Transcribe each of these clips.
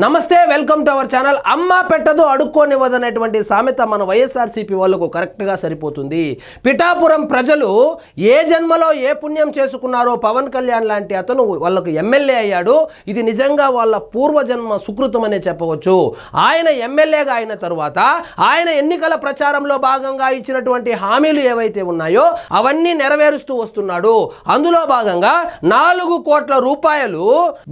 నమస్తే, welcome to our channel. అమ్మ పెట్టదు అడుక్కోనివ్వదనేటువంటి సామెత మన వైఎస్ఆర్సీపీ వాళ్ళకు కరెక్ట్గా సరిపోతుంది. పిఠాపురం ప్రజలు ఏ జన్మలో ఏ పుణ్యం చేసుకున్నారో పవన్ కళ్యాణ్ లాంటి అతను వాళ్ళకు ఎమ్మెల్యే అయ్యాడు. ఇది నిజంగా వాళ్ళ పూర్వజన్మ సుకృతం అనే చెప్పవచ్చు. ఆయన ఎమ్మెల్యేగా అయిన తరువాత ఆయన ఎన్నికల ప్రచారంలో భాగంగా ఇచ్చినటువంటి హామీలు ఏవైతే ఉన్నాయో అవన్నీ నెరవేరుస్తూ వస్తున్నాడు. అందులో భాగంగా 4 కోట్ల రూపాయలు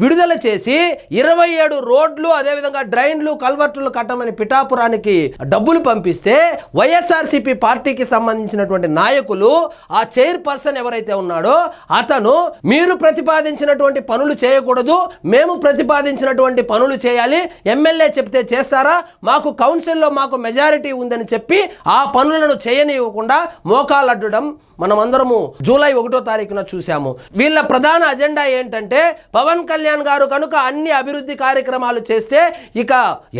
విడుదల చేసి 27 రోడ్లు అదేవిధంగా డ్రైన్లు కల్వర్టులు కట్టమని పిఠాపురానికి డబ్బులు పంపిస్తే వైఎస్ఆర్సీపీ పార్టీకి సంబంధించినటువంటి నాయకులు ఆ చైర్పర్సన్ ఎవరైతే ఉన్నాడో అతను మీరు ప్రతిపాదించినటువంటి పనులు చేయకూడదు, మేము ప్రతిపాదించినటువంటి పనులు చేయాలి, ఎమ్మెల్యే చెప్తే చేస్తారా, మాకు కౌన్సిల్లో మాకు మెజారిటీ ఉందని చెప్పి ఆ పనులను చేయనివ్వకుండా మోకాలడ్డడం మనమందరము జూలై 1వ తారీఖున చూసాము. వీళ్ళ ప్రధాన అజెండా ఏంటంటే పవన్ కళ్యాణ్ గారు కనుక అన్ని అభివృద్ధి కార్యక్రమాలు చేస్తే ఇక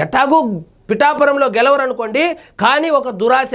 ఎటాగూ పిఠాపురంలో గెలవరనుకోండి, కానీ ఒక దురాశ,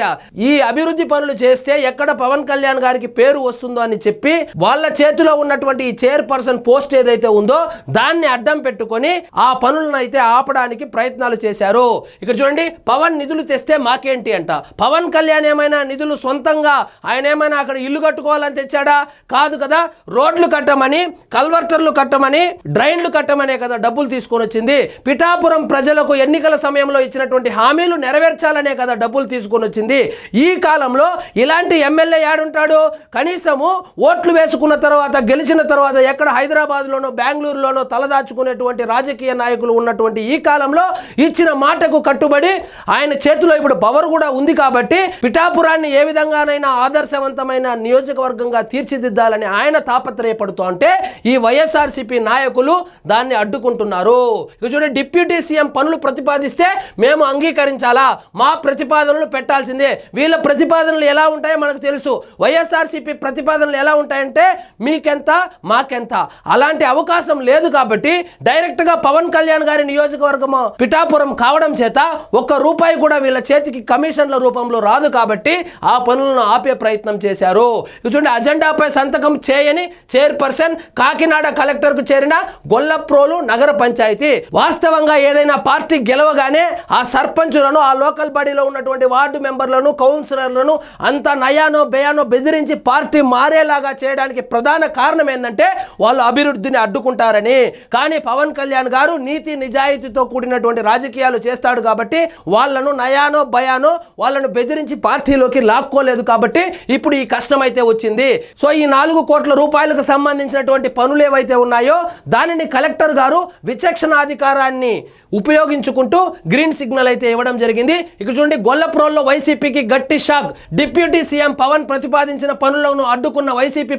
ఈ అభివృద్ధి పనులు చేస్తే ఎక్కడ పవన్ కళ్యాణ్ గారికి పేరు వస్తుందో అని చెప్పి వాళ్ళ చేతిలో ఉన్నటువంటి ఈ చైర్పర్సన్ పోస్ట్ ఏదైతే ఉందో దాన్ని అడ్డం పెట్టుకొని ఆ పనులను అయితే ఆపడానికి ప్రయత్నాలు చేశారు. ఇక్కడ చూడండి, పవన్ నిధులు తెస్తే మాకేంటి అంట. పవన్ కళ్యాణ్ ఏమైనా నిధులు సొంతంగా ఆయన ఏమైనా అక్కడ ఇల్లు కట్టుకోవాలని తెచ్చాడా? కాదు కదా. రోడ్లు కట్టమని, కల్వర్టర్లు కట్టమని, డ్రైన్లు కట్టమనే కదా డబ్బులు తీసుకొని వచ్చింది. పిఠాపురం ప్రజలకు ఎన్నికల సమయంలో ఇచ్చినటువంటి హామీలు నెరవేర్చాలనే కదా డబ్బులు తీసుకొని వచ్చింది. ఈ కాలంలో ఇలాంటి ఎమ్మెల్యే యాడుంటాడు? కనీసము ఓట్లు వేసుకున్న తర్వాత, గెలిచిన తర్వాత ఎక్కడ హైదరాబాద్లోనో బెంగళూరులోనో తలదాచుకునేటువంటి రాజకీయ నాయకులు ఉన్నటువంటి ఈ కాలంలో ఇచ్చిన మాటకు కట్టుబడి ఆయన చేతిలో ఇప్పుడు పవర్ కూడా ఉంది కాబట్టి పిఠాపురాన్ని ఏ విధంగానైనా ఆదర్శవంతమైన నియోజకవర్గంగా తీర్చిదిద్దాలని ఆయన తాపత్రయపడుతూ ఉంటే ఈ వైఎస్ఆర్సీపీ నాయకులు దాన్ని అడ్డుకుంటున్నారు. ఇక చూడండి, డిప్యూటీ సీఎం పనులు ప్రతిపాదిస్తే మేము అంగీకరించాలా? మా ప్రతిపాదనలు పెట్టాల్సిందే. వీళ్ళ ప్రతిపాదనలు ఎలా ఉంటాయో మనకు తెలుసు. వైఎస్ఆర్సీపీ ప్రతిపాదనలు ఎలా ఉంటాయంటే మీకెంత మాకెంత, అలాంటి అవకాశం లేదు. కాబట్టి డైరెక్ట్గా పవన్ కళ్యాణ్ గారి నియోజకవర్గం పిఠాపురం కావడం చేత ₹1 కూడా వీళ్ళ చేతికి కమిషన్ల రూపంలో రాదు. కాబట్టి ఆ పనులను ఆపే ప్రయత్నం చేశారు. చూడండి, అజెండాపై సంతకం చేయని చైర్పర్సన్ కాకినాడ కలెక్టర్కు చేరిన గొల్లప్రోలు నగర పంచాయతీ. వాస్తవంగా ఏదైనా పార్టీ గెలవగానే ఆ సర్పంచులను, ఆ లోకల్ బాడీలో ఉన్నటువంటి వార్డు మెంబర్లను, కౌన్సిలర్లను అంతా నయానో బేయానో బెదిరించి పార్టీ మారేలాగా చేయడానికి ప్రధాన కారణం ఏంటంటే వాళ్ళు అభివృద్ధిని అడ్డుకుంటారని. కానీ పవన్ కళ్యాణ్ గారు నీతి నిజాయితీతో కూడినటువంటి రాజకీయాలు చేస్తాడు కాబట్టి వాళ్ళను నయానో భయానో వాళ్ళను బెదిరించి పార్టీలోకి లాక్కోలేదు. కాబట్టి ఇప్పుడు ఈ కష్టం అయితే వచ్చింది. సో ఈ 4 కోట్ల రూపాయలకు సంబంధించినటువంటి పనులు ఏవైతే ఉన్నాయో దానిని కలెక్టర్ గారు విచక్షణాధికారాన్ని ఉపయోగించుకుంటూ గ్రీన్ సిగ్నల్ అయితే ఇవ్వడం జరిగింది. ఇక్కడ చూడండి, గొల్లప్రోల్లో వైసీపీకి గట్టి షాక్. డిప్యూటీ సీఎం పవన్ ప్రతిపాదించిన పనులను అడ్డుకున్న వైసీపీ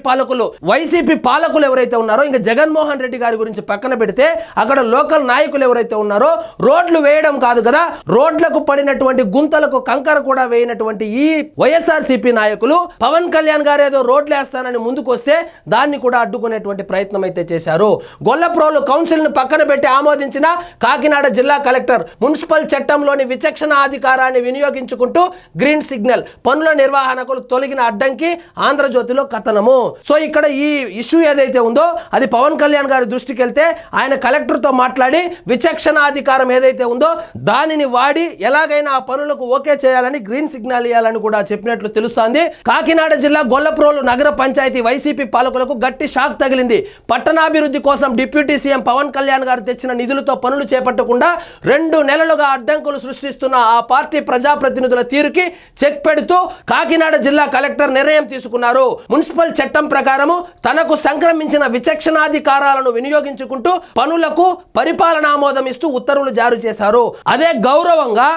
పాలకులు ఎవరైతే ఉన్నారో, ఇంకా జగన్మోహన్ రెడ్డి గారి గురించి పక్కన పెడితే అక్కడ లోకల్ నాయకులు ఎవరైతే ఉన్నారో రోడ్లు వేయడం కాదు కదా, రోడ్లకు పడినటువంటి గుంతలకు కంకర కూడా వేయనటువంటి ఈ వైఎస్ఆర్సీపీ నాయకులు పవన్ కళ్యాణ్ గారు ఏదో రోడ్లు వేస్తానని ముందుకు వస్తే దాన్ని కూడా అడ్డుకునేటువంటి ప్రయత్నం అయితే చేశారు. గొల్లప్రోలు కౌన్సిల్ ను పక్కన పెట్టి ఆమోదించిన కాకినాడ జిల్లా కలెక్టర్ మున్సిపల్ చట్టంలోని విచక్షణ అధికారాన్ని వినియోగించుకుంటూ గ్రీన్ సిగ్నల్, పనుల నిర్వహణకు తొలగిన అడ్డంకి ఆంధ్రజ్యోతిలో కథనము. సో ఇక్కడ ఈ ఇష్యూ ఏదైతే ఉందో అది పవన్ కళ్యాణ్ గారి దృష్టికి వెళ్తే ఆయన కలెక్టర్తో మాట్లాడి విచక్షణ అధికారం ఏదైతే ఉందో దానిని వాడి ఎలాగైనా ఆ పనులకు ఓకే చేయాలని, గ్రీన్ సిగ్నల్ ఇవ్వాలని కూడా చెప్పినట్లు తెలుస్తోంది. కాకినాడ జిల్లా గొల్లప్రోలు నగర పంచాయతీ వైసీపీ పాలకులకు గట్టి షాక్ తగిలింది. పట్టణాభివృద్ధి కోసం డిప్యూటీ సీఎం పవన్ కళ్యాణ్ గారు తెచ్చిన నిధులతో పనులు చేపట్టకుండా 2 నెలలుగా అడ్డంకులు సృష్టిస్తున్న ఆ పార్టీ ప్రజాప్రతినిధుల తీరుకి చెక్ పెడుతూ కాకినాడ జిల్లా కలెక్టర్ నిర్ణయం తీసుకున్నారు. మున్సిపల్ చట్టం ప్రకారము తనకు సంక్రమించిన విచక్షణాధికారాలను వినియోగించుకుంటూ పనులకు పరిపాలనామోదం ఇస్తూ ఉత్తర్వులు జారీ చేశారు. అదే గౌరవంగా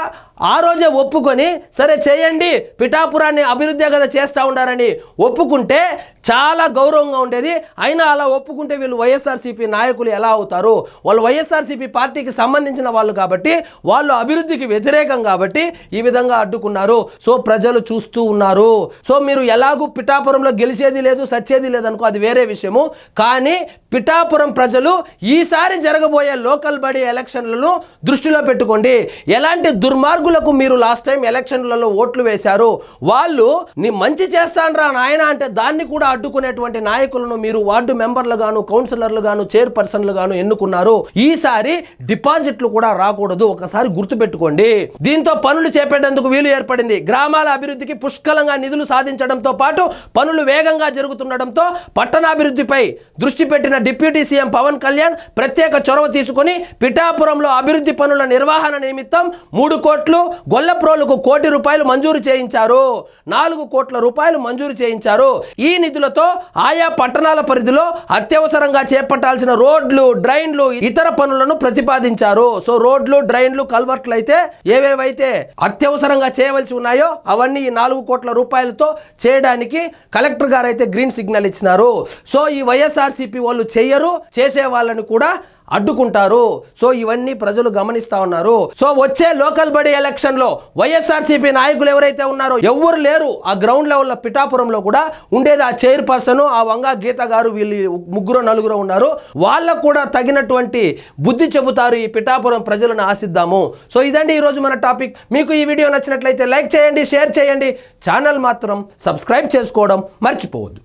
ఆ రోజే ఒప్పుకొని సరే చేయండి, పిఠాపురాన్ని అభివృద్ధి కదా చేస్తూ ఉండారని ఒప్పుకుంటే చాలా గౌరవంగా ఉండేది. అయినా అలా ఒప్పుకుంటే వీళ్ళు వైఎస్ఆర్సీపీ నాయకులు ఎలా అవుతారు? వాళ్ళు వైఎస్ఆర్సీపీ పార్టీకి సంబంధించిన వాళ్ళు కాబట్టి, వాళ్ళు అభివృద్ధికి వ్యతిరేకం కాబట్టి ఈ విధంగా అడ్డుకున్నారు. సో ప్రజలు చూస్తూ ఉన్నారు. సో మీరు ఎలాగూ పిఠాపురంలో గెలిచేది లేదు, సచ్చేది లేదనుకో, అది వేరే విషయము. కానీ పిఠాపురం ప్రజలు ఈసారి జరగబోయే లోకల్ బాడీ ఎలక్షన్లను దృష్టిలో పెట్టుకోండి. ఎలాంటి దుర్మార్గులకు మీరు లాస్ట్ టైం ఎలక్షన్లలో ఓట్లు వేశారు, వాళ్ళు నీ మంచి చేస్తాండ్రా నాయన అంటే దాన్ని కూడా అడ్డుకునేటువంటి నాయకులను మీరు వార్డు మెంబర్లు గాను, కౌన్సిలర్లు గాను, చైర్పర్సన్లు గాను ఎన్నుకున్నారు. ఈసారి డిపాజిట్లు కూడా రాకూడదు, ఒకసారి గుర్తుపెట్టుకోండి. దీంతో పనులు చేపట్టేందుకు వీలు ఏర్పడింది. గ్రామాల అభివృద్ధికి పుష్కలంగా నిధులు సాధించడంతో పాటు పనులు వేగంగా జరుగుతుండటంతో పట్టణాభివృద్ధిపై దృష్టి పెట్టిన డిప్యూటీ సీఎం పవన్ కళ్యాణ్ ప్రత్యేక చొరవ తీసుకుని పిఠాపురంలో అభివృద్ధి పనుల నిర్వహణ నిమిత్తం 3 కోట్లు, గొల్లప్రోలుకు 1 కోటి రూపాయలు మంజూరు చేయించారు. 4 కోట్ల రూపాయలు మంజూరు చేయించారు. ఈ నిధులతో ఆయా పట్టణాల పరిధిలో అత్యవసరంగా చేపట్టాల్సిన రోడ్లు, డ్రైన్లు, ఇతర పనులను ప్రతిపాదించారు. సో రోడ్లు, డ్రైన్లు, కల్వర్ట్లు అయితే ఏవేవైతే అత్యవసరంగా చేయవలసి ఉన్నాయో అవన్నీ ఈ 4 కోట్ల రూపాయలతో చేయడానికి కలెక్టర్ గారు అయితే గ్రీన్ సిగ్నల్ ఇచ్చినారు. సో ఈ వైఎస్ఆర్సీపీ వాళ్ళు చెయ్యరు, చేసే వాళ్ళని కూడా అడ్డుకుంటారు. సో ఇవన్నీ ప్రజలు గమనిస్తా ఉన్నారు. సో వచ్చే లోకల్ బడి ఎలక్షన్ లో వైఎస్ఆర్సీపీ నాయకులు ఎవరైతే ఉన్నారో ఎవ్వరు లేరు. ఆ గ్రౌండ్ లెవెల్లో పిఠాపురంలో కూడా ఉండేది ఆ చైర్పర్సన్, ఆ వంగా గీత గారు, వీళ్ళు 3-4 ఉన్నారు. వాళ్ళకు కూడా తగినటువంటి బుద్ధి చెబుతారు ఈ పిఠాపురం ప్రజలను ఆశిద్దాము. సో ఇదండి ఈరోజు మన టాపిక్. మీకు ఈ వీడియో నచ్చినట్లయితే లైక్ చేయండి, షేర్ చేయండి, ఛానల్ మాత్రం సబ్స్క్రైబ్ చేసుకోవడం మర్చిపోవద్దు.